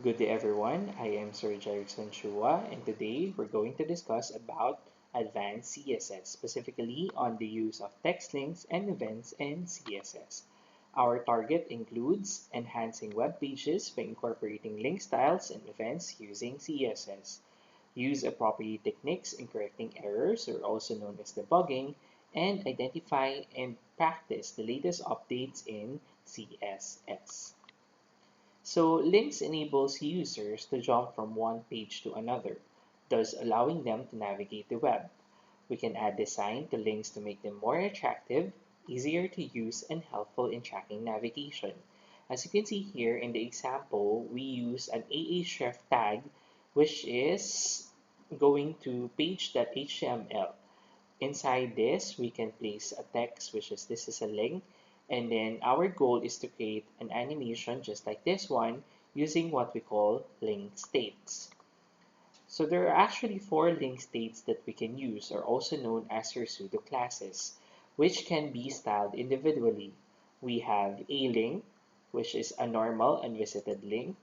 Good day everyone, I am Sir Jerickson Chua and today we're going to discuss about advanced CSS, specifically on the use of text links and events in CSS. Our target includes enhancing web pages by incorporating link styles and events using CSS. Use appropriate techniques in correcting errors, or also known as debugging, and identify and practice the latest updates in CSS. So links enables users to jump from one page to another, thus allowing them to navigate the web. We can add design to links to make them more attractive, easier to use, and helpful in tracking navigation. As you can see here in the example, we use an Ahref tag, which is going to page.html. Inside this, we can place a text, which is this is a link, and then our goal is to create an animation just like this one using what we call link states. So there are actually four link states that we can use, or also known as your pseudo classes, which can be styled individually. We have a link, which is a normal unvisited link.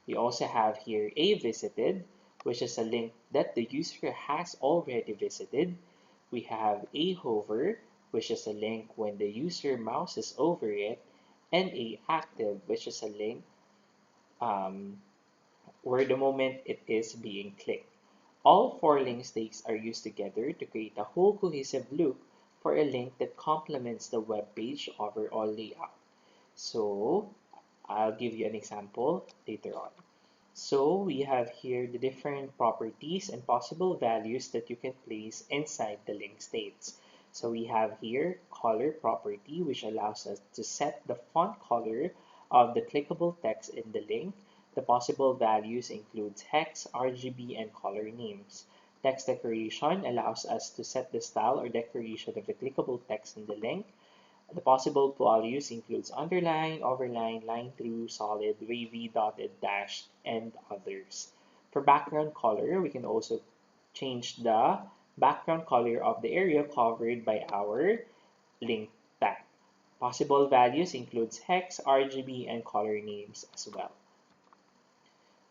We also have here a visited, which is a link that the user has already visited. We have a hover, which is a link when the user mouses over it, and a active, which is a link um, where the moment it is being clicked. All four link states are used together to create a whole cohesive look for a link that complements the web page overall layout. So I'll give you an example later on. So we have here the different properties and possible values that you can place inside the link states. So we have here color property, which allows us to set the font color of the clickable text in the link. The possible values include hex, RGB, and color names. Text decoration allows us to set the style or decoration of the clickable text in the link. The possible values includes underline, overline, line through, solid, wavy, dotted, dashed, and others. For background color, we can also change the background color of the area covered by our link tag. Possible values includes hex, RGB, and color names as well.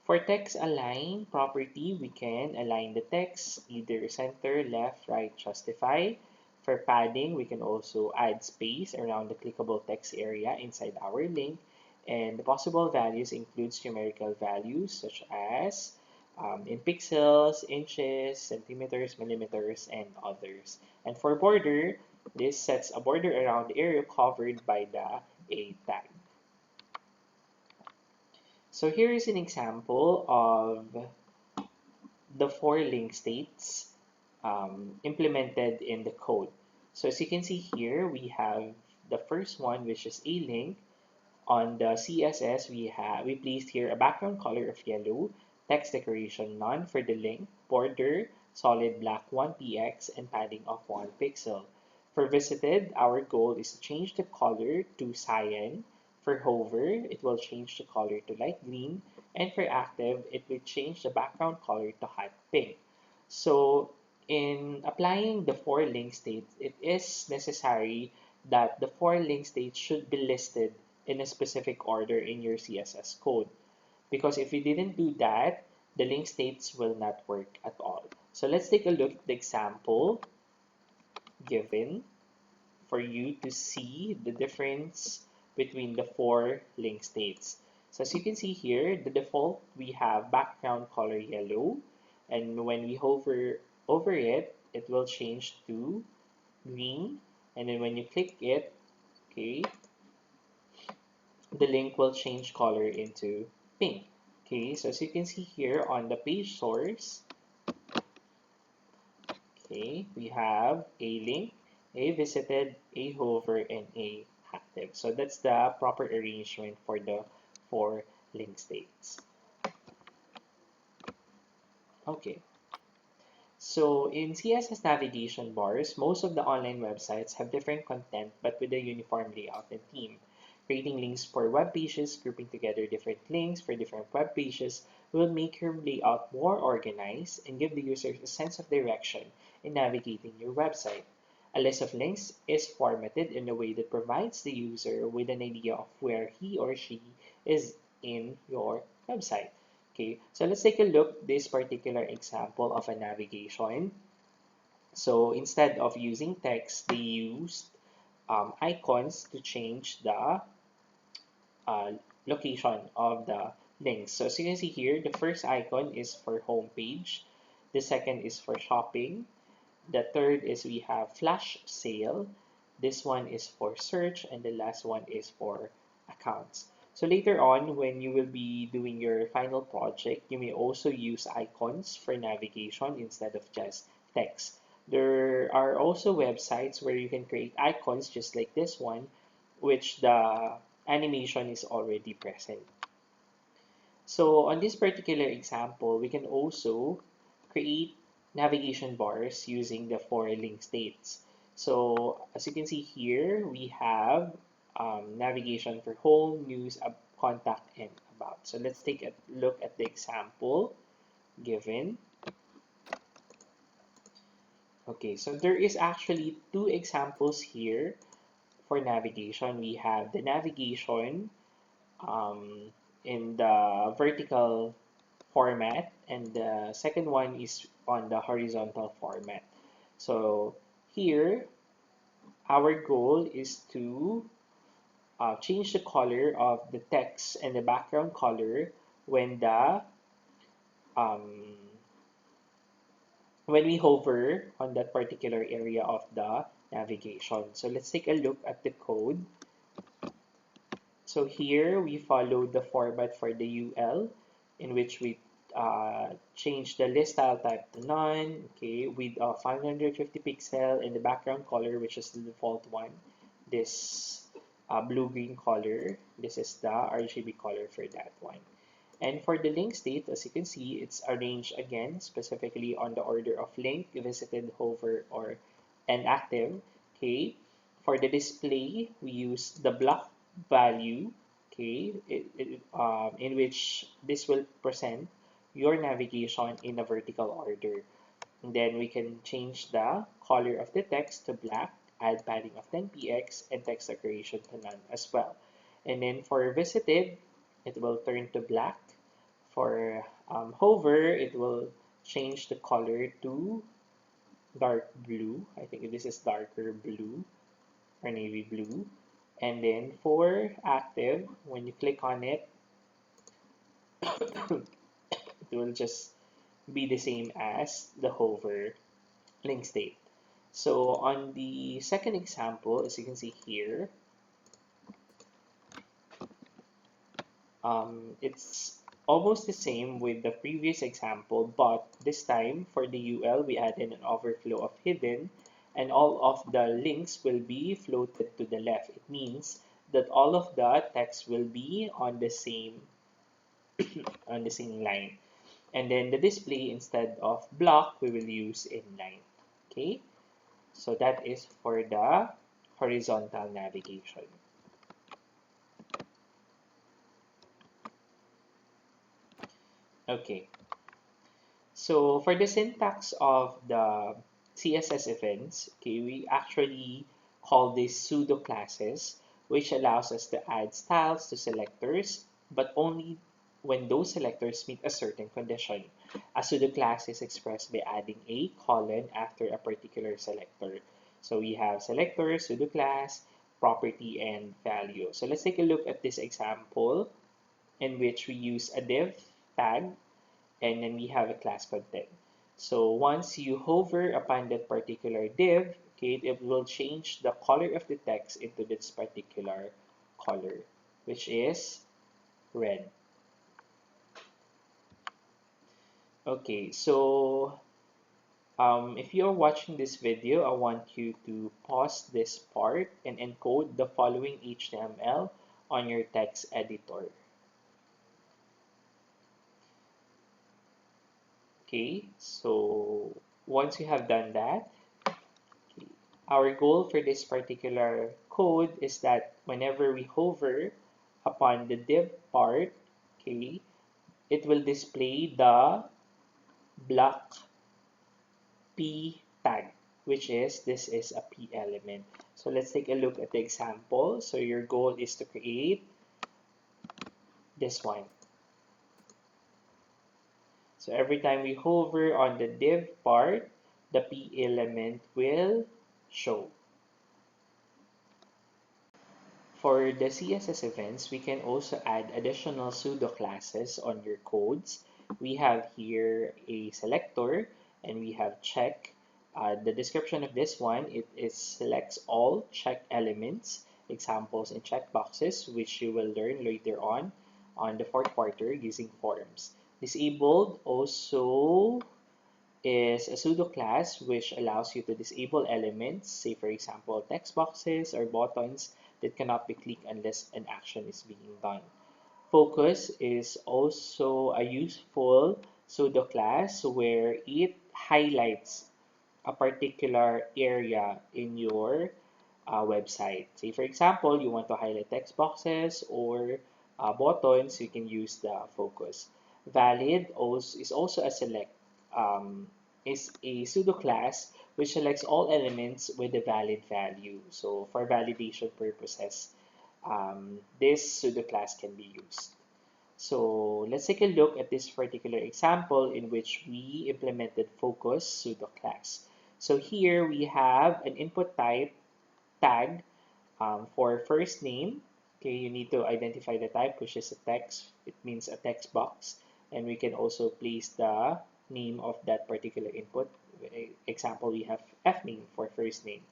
For text align property, we can align the text either center, left, right, justify. For padding, we can also add space around the clickable text area inside our link. And the possible values includes numerical values such as in pixels, inches, centimeters, millimeters, and others. And for border, this sets a border around the area covered by the A tag. So here is an example of the four link states implemented in the code. So as you can see here, we have the first one, which is a link. On the CSS, we placed here a background color of yellow, text decoration none for the link, border solid black 1px, and padding of 1 pixel. For visited, our goal is to change the color to cyan. For hover, it will change the color to light green, and for active, it will change the background color to hot pink. So in applying the four link states, it is necessary that the four link states should be listed in a specific order in your CSS code. Because if you didn't do that, the link states will not work at all. So let's take a look at the example given for you to see the difference between the four link states. So as you can see here, the default, we have background color yellow, and when we hover over it, it will change to green, and then when you click it, okay, the link will change color into pink. Okay, so as you can see here on the page source, okay, we have a link, a visited, a hover, and a active. So that's the proper arrangement for the four link states. Okay, so in CSS navigation bars, most of the online websites have different content but with a uniform layout and theme. Creating links for web pages, grouping together different links for different web pages will make your layout more organized and give the users a sense of direction in navigating your website. A list of links is formatted in a way that provides the user with an idea of where he or she is in your website. Okay, so let's take a look this particular example of a navigation. So instead of using text, they used icons to change the uh, location of the links. So as you can see here, the first icon is for home page, the second is for shopping, the third is we have flash sale, this one is for search, and the last one is for accounts. So later on, when you will be doing your final project, you may also use icons for navigation instead of just text. There are also websites where you can create icons just like this one, which the animation is already present. So on this particular example, we can also create navigation bars using the four link states. So as you can see here, we have navigation for home, news, contact, and about. So let's take a look at the example given. Okay, so there is actually two examples here for navigation. We have the navigation um, in the vertical format, and the second one is on the horizontal format. So here, our goal is to change the color of the text and the background color when the um, when we hover on that particular area of the navigation. So let's take a look at the code. So here we follow the format for the UL in which we change the list style type to none, okay, with a 550 pixel and the background color, which is the default one. This blue-green color, this is the RGB color for that one. And for the link state, as you can see, it's arranged again specifically on the order of link, visited, hover, or and active. Okay. For the display, we use the block value. Okay, in which this will present your navigation in a vertical order. And then we can change the color of the text to black, add padding of 10px, and text decoration to none as well. And then for visited, it will turn to black. For hover, it will change the color to dark blue. I think this is darker blue or navy blue. And then for active, when you click on it, it will just be the same as the hover link state. So on the second example, as you can see here, it's almost the same with the previous example, but this time for the UL, we added an overflow of hidden, and all of the links will be floated to the left. It means that all of the text will be on the same line. And then the display, instead of block, we will use inline. Okay, so that is for the horizontal navigation. Okay, so for the syntax of the CSS events, okay, we actually call this pseudo classes, which allows us to add styles to selectors, but only when those selectors meet a certain condition. A pseudo class is expressed by adding a colon after a particular selector. So we have selector, pseudo class, property, and value. So let's take a look at this example in which we use a div tag and then we have a class content. So once you hover upon that particular div, okay, it will change the color of the text into this particular color, which is red. Okay, so if you're watching this video, I want you to pause this part and encode the following HTML on your text editor. Okay, so once you have done that, our goal for this particular code is that whenever we hover upon the div part, okay, it will display the block p tag, which is this is a p element. So let's take a look at the example. So your goal is to create this one. So every time we hover on the div part, the P element will show. For the CSS events, we can also add additional pseudo classes on your codes. We have here a selector and we have check. The description of this one, it is selects all check elements, examples and checkboxes, which you will learn later on the fourth quarter using forms. Disabled also is a pseudo class which allows you to disable elements, say for example text boxes or buttons that cannot be clicked unless an action is being done. Focus is also a useful pseudo class where it highlights a particular area in your website. Say for example, you want to highlight text boxes or buttons, you can use the focus. Valid also is also a select um, is a pseudo class which selects all elements with a valid value. So for validation purposes, this pseudo class can be used. So let's take a look at this particular example in which we implemented focus pseudo class. So here we have an input type tag for first name. Okay, you need to identify the type, which is a text. It means a text box. And we can also place the name of that particular input. Example, we have F name for first name.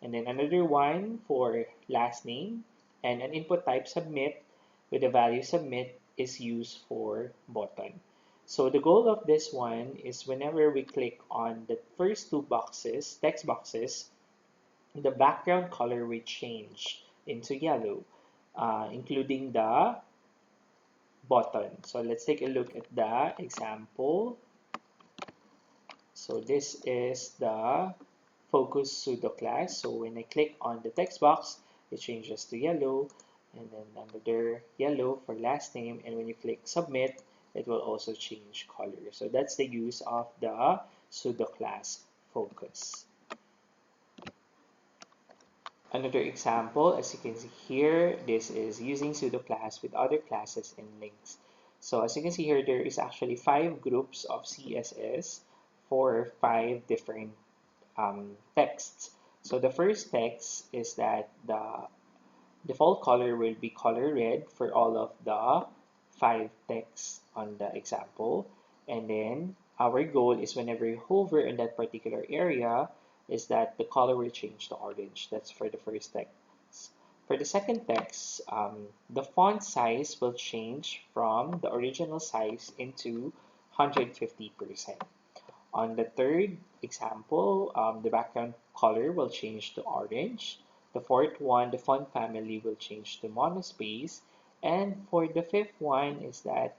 And then another one for last name. And an input type submit with the value submit is used for button. So the goal of this one is whenever we click on the first two boxes, text boxes, the background color will change into yellow, including the button. So let's take a look at the example. So this is the focus pseudo class. So when I click on the text box, it changes to yellow, and then another yellow for last name. And when you click submit, it will also change color. So that's the use of the pseudo class focus. Another example, as you can see here, this is using pseudo class with other classes and links. So as you can see here, there is actually 5 groups of CSS for 5 different texts. So the first text is that the default color will be color red for all of the 5 texts on the example. And then our goal is whenever you hover in that particular area, is that the color will change to orange. That's for the first text. For the second text, the font size will change from the original size into 150%. On the third example, the background color will change to orange. The fourth one, the font family will change to monospace. And for the fifth one is that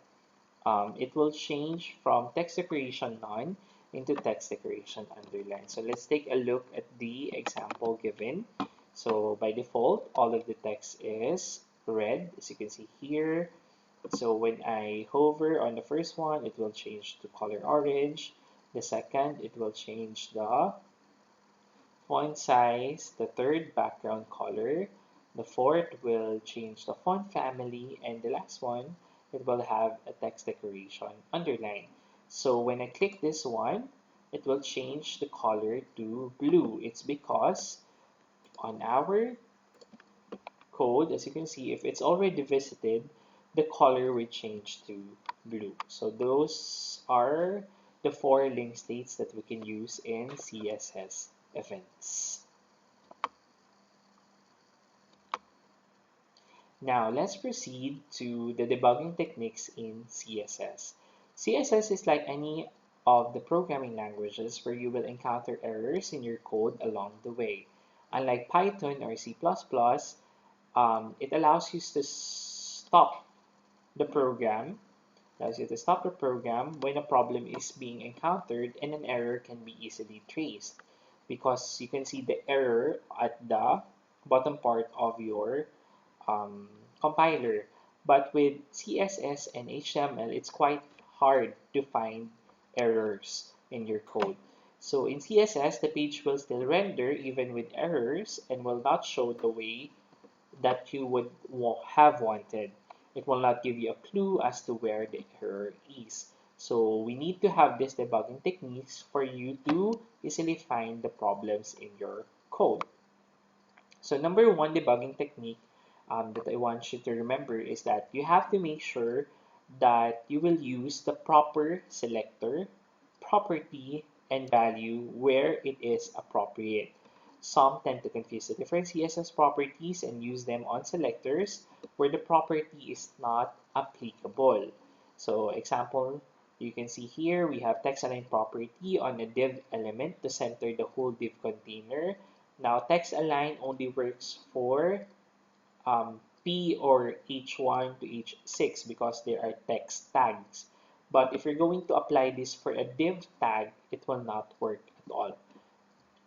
it will change from text decoration none into text decoration underline. So let's take a look at the example given. So by default, all of the text is red, as you can see here. So when I hover on the first one, it will change to color orange. The second, it will change the font size. The third, background color. The fourth will change the font family. And the last one, it will have a text decoration underline. So when I click this one, it will change the color to blue. It's because on our code, as you can see, if it's already visited, the color will change to blue. So those are the 4 link states that we can use in CSS events. Now let's proceed to the debugging techniques in CSS. CSS is like any of the programming languages where you will encounter errors in your code along the way. Unlike Python or C++, it allows you to stop the program, allows you to stop the program when a problem is being encountered and an error can be easily traced because you can see the error at the bottom part of your compiler. But with CSS and HTML, it's quite hard to find errors in your code. So in CSS, the page will still render even with errors and will not show the way that you would have wanted. it will not give you a clue as to where the error is. So we need to have these debugging techniques for you to easily find the problems in your code. So number one debugging technique that I want you to remember is that you have to make sure that you will use the proper selector, property, and value where it is appropriate. Some tend to confuse the different CSS properties and use them on selectors where the property is not applicable. So example, you can see here we have text align property on a div element to center the whole div container. Now text align only works for P or H1 to H6 because they are text tags. But if you're going to apply this for a div tag, it will not work at all.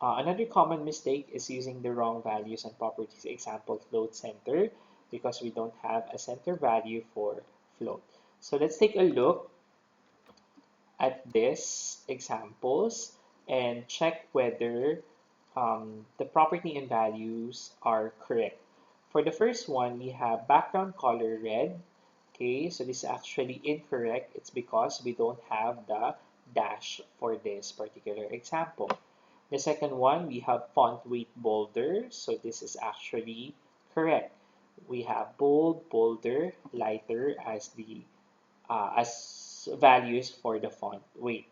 Another common mistake is using the wrong values and properties. Example, float center, because we don't have a center value for float. So let's take a look at these examples and check whether the property and values are correct. For the first one, we have background color red. Okay, so this is actually incorrect. It's because we don't have the dash for this particular example. The second one, we have font weight bolder. So this is actually correct. We have bold, bolder, lighter as the as values for the font weight.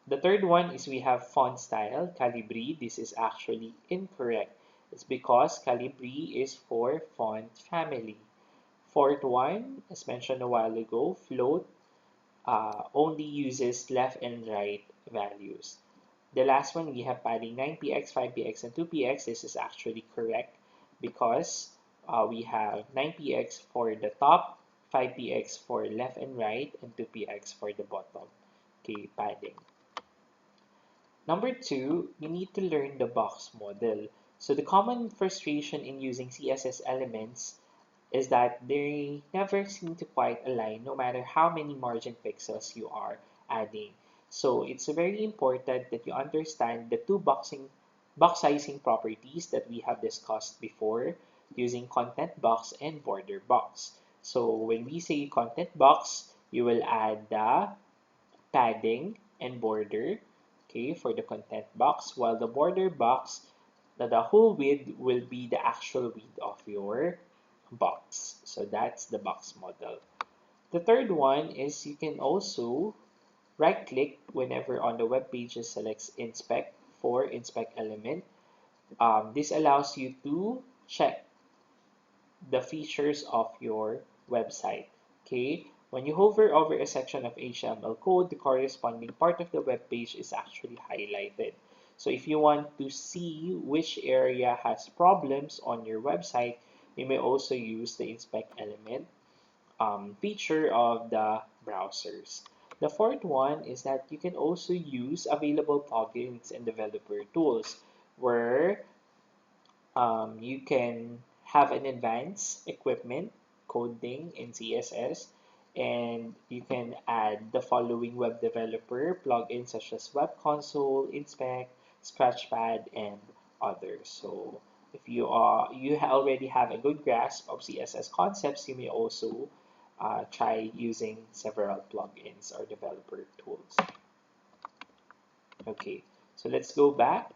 The third one is we have font style, Calibri. This is actually incorrect. It's because Calibri is for font family. Fourth one, as mentioned a while ago, float only uses left and right values. The last one, we have padding 9px, 5px, and 2px. This is actually correct because we have 9px for the top, 5px for left and right, and 2px for the bottom. Okay, padding. Number two, we need to learn the box model. So the common frustration in using CSS elements is that they never seem to quite align no matter how many margin pixels you are adding. So it's very important that you understand the two box sizing properties that we have discussed before using content box and border box. So when we say content box, you will add the padding and border, okay, for the content box, while the border box, the whole width will be the actual width of your box. So that's the box model. The third one is you can also right click whenever on the web page selects inspect for inspect element. This allows you to check the features of your website. Okay, when you hover over a section of HTML code, the corresponding part of the web page is actually highlighted. So if you want to see which area has problems on your website, you may also use the inspect element feature of the browsers. The fourth one is that you can also use available plugins and developer tools where you can have an advanced equipment coding in CSS, and you can add the following web developer plugins such as Web Console, Inspect, Scratchpad, and others. So if you already have a good grasp of CSS concepts, you may also try using several plugins or developer tools. Okay, so let's go back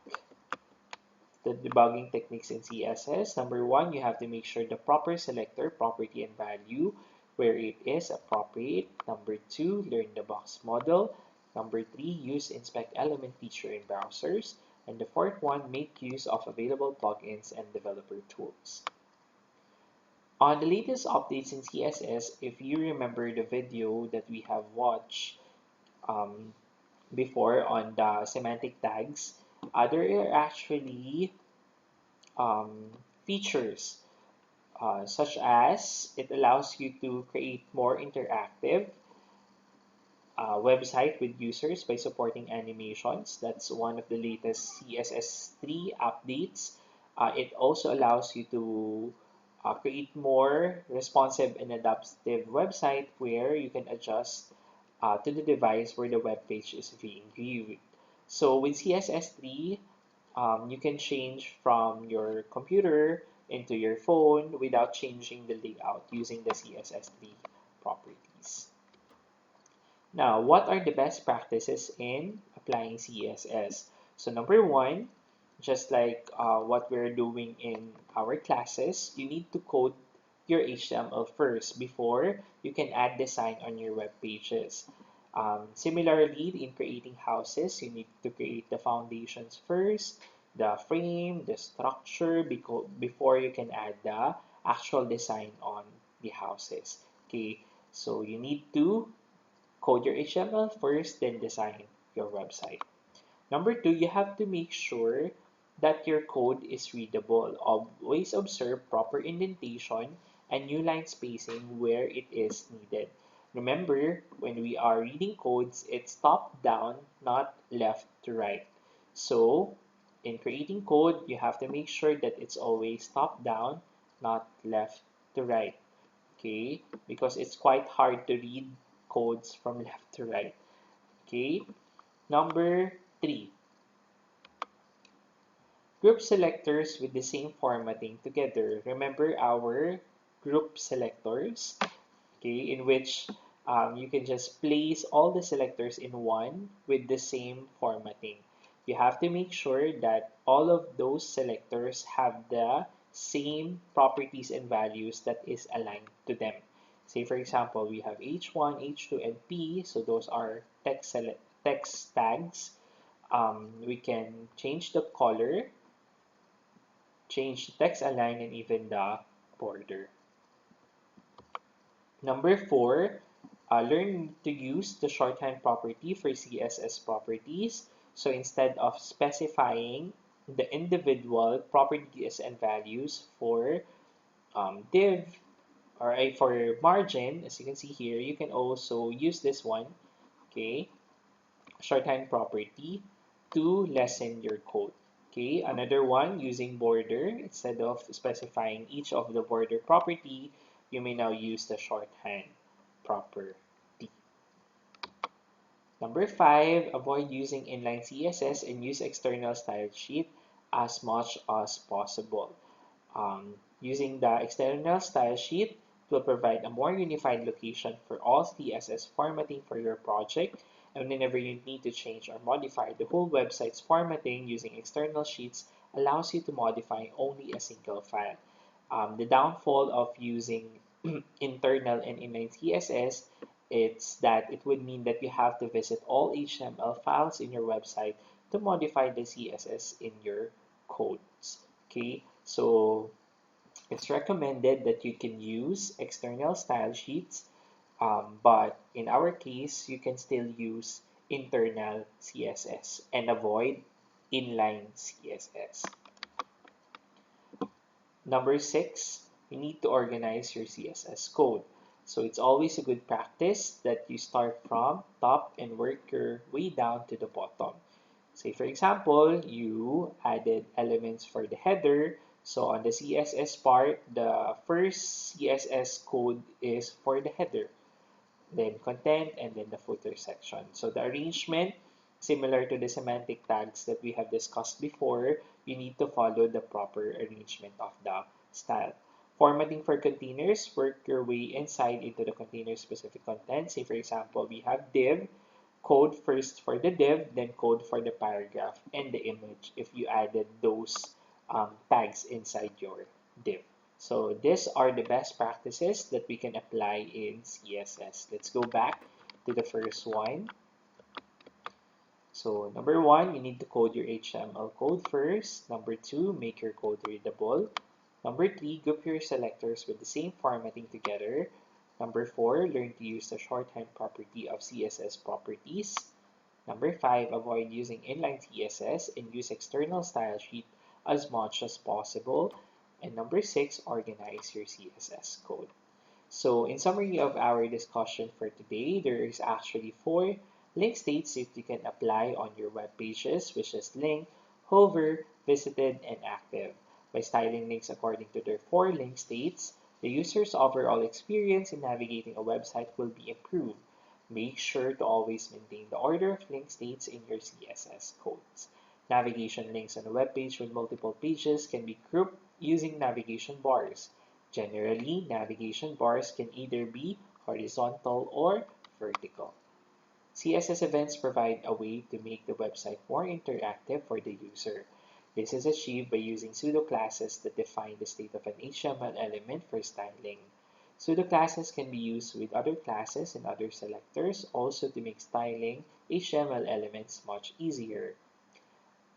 the debugging techniques in CSS. Number one, you have to make sure the proper selector, property, and value where it is appropriate. Number two, learn the box model. Number three, use inspect element feature in browsers. And the fourth one, make use of available plugins and developer tools. On the latest updates in CSS, if you remember the video that we have watched um, before on the semantic tags, there are actually features such as it allows you to create more interactive website with users by supporting animations. That's one of the latest CSS3 updates. It also allows you to create more responsive and adaptive website where you can adjust to the device where the web page is being viewed. So with CSS3, you can change from your computer into your phone without changing the layout using the CSS3 properties. Now, what are the best practices in applying CSS? So number one, just like what we're doing in our classes, you need to code your HTML first before you can add design on your web pages. Similarly, in creating houses, you need to create the foundations first, the frame, the structure, before you can add the actual design on the houses. Okay, so you need to code your HTML first, then design your website. Number two, you have to make sure that your code is readable. Always observe proper indentation and new line spacing where it is needed. Remember, when we are reading codes, it's top down, not left to right. So, in creating code, you have to make sure that it's always top down, not left to right. Okay, because it's quite hard to read codes from left to right. Okay, number three, group selectors with the same formatting together. Remember our group selectors, okay, in which you can just place all the selectors in one with the same formatting. You have to make sure that all of those selectors have the same properties and values that is aligned to them. Say for example, we have H1, H2, and P, so those are text tags. We can change the color, change the text align, and even the border. Number four, learn to use the shorthand property for CSS properties. So instead of specifying the individual properties and values for div or for margin, as you can see here, you can also use this one, okay, shorthand property to lessen your code. Okay, another one using border. Instead of specifying each of the border property, you may now use the shorthand property. Number five, avoid using inline CSS and use external style sheet as much as possible. Using the external style sheet will provide a more unified location for all CSS formatting for your project. And whenever you need to change or modify the whole website's formatting using external sheets allows you to modify only a single file. The downfall of using internal and inline CSS it's that it would mean that you have to visit all HTML files in your website to modify the CSS in your codes. Okay, so it's recommended that you can use external style sheets, but in our case, you can still use internal CSS and avoid inline CSS. Number six, you need to organize your CSS code. So it's always a good practice that you start from top and work your way down to the bottom. Say for example, you added elements for the header. So on the CSS part, the first CSS code is for the header, then content, and then the footer section. So the arrangement, similar to the semantic tags that we have discussed before, you need to follow the proper arrangement of the style. Formatting for containers, work your way inside into the container specific content. Say for example, we have div, code first for the div, then code for the paragraph and the image if you added those tags inside your div. So these are the best practices that we can apply in CSS. Let's go back to the first one. So number one, you need to code your HTML code first. Number two, make your code readable. Number three, group your selectors with the same formatting together. Number four, learn to use the shorthand property of CSS properties. Number five, avoid using inline CSS and use external style sheet as much as possible. And number six, organize your CSS code. So in summary of our discussion for today, there is actually four link states that you can apply on your web pages, which is link, hover, visited, and active. By styling links according to their four link states, the user's overall experience in navigating a website will be improved. Make sure to always maintain the order of link states in your CSS codes. Navigation links on a web page with multiple pages can be grouped using navigation bars. Generally, navigation bars can either be horizontal or vertical. CSS events provide a way to make the website more interactive for the user. This is achieved by using pseudo classes that define the state of an HTML element for styling. Pseudo classes can be used with other classes and other selectors also to make styling HTML elements much easier.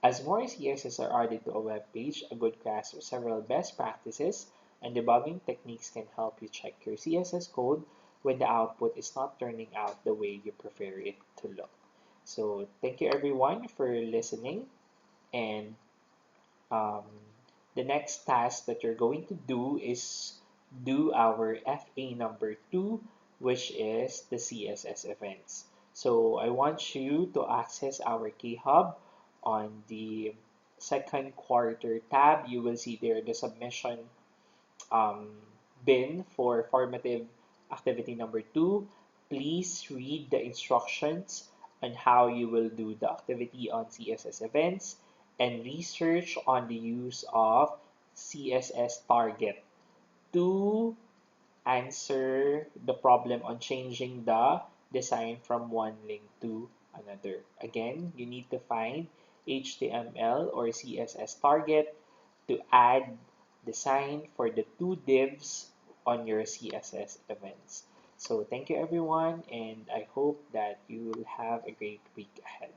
As more CSS are added to a web page, a good grasp of several best practices and debugging techniques can help you check your CSS code when the output is not turning out the way you prefer it to look. So thank you everyone for listening, and um, the next task that you're going to do is do our FA number 2, which is the CSS events. So I want you to access our KHub on the second quarter tab. You will see there the submission um, bin for formative activity number 2. Please read the instructions on how you will do the activity on CSS events and research on the use of CSS target to answer the problem on changing the design from one link to another. Again, you need to find HTML or CSS target to add design for the two divs on your CSS events. So thank you everyone, and I hope that you will have a great week ahead.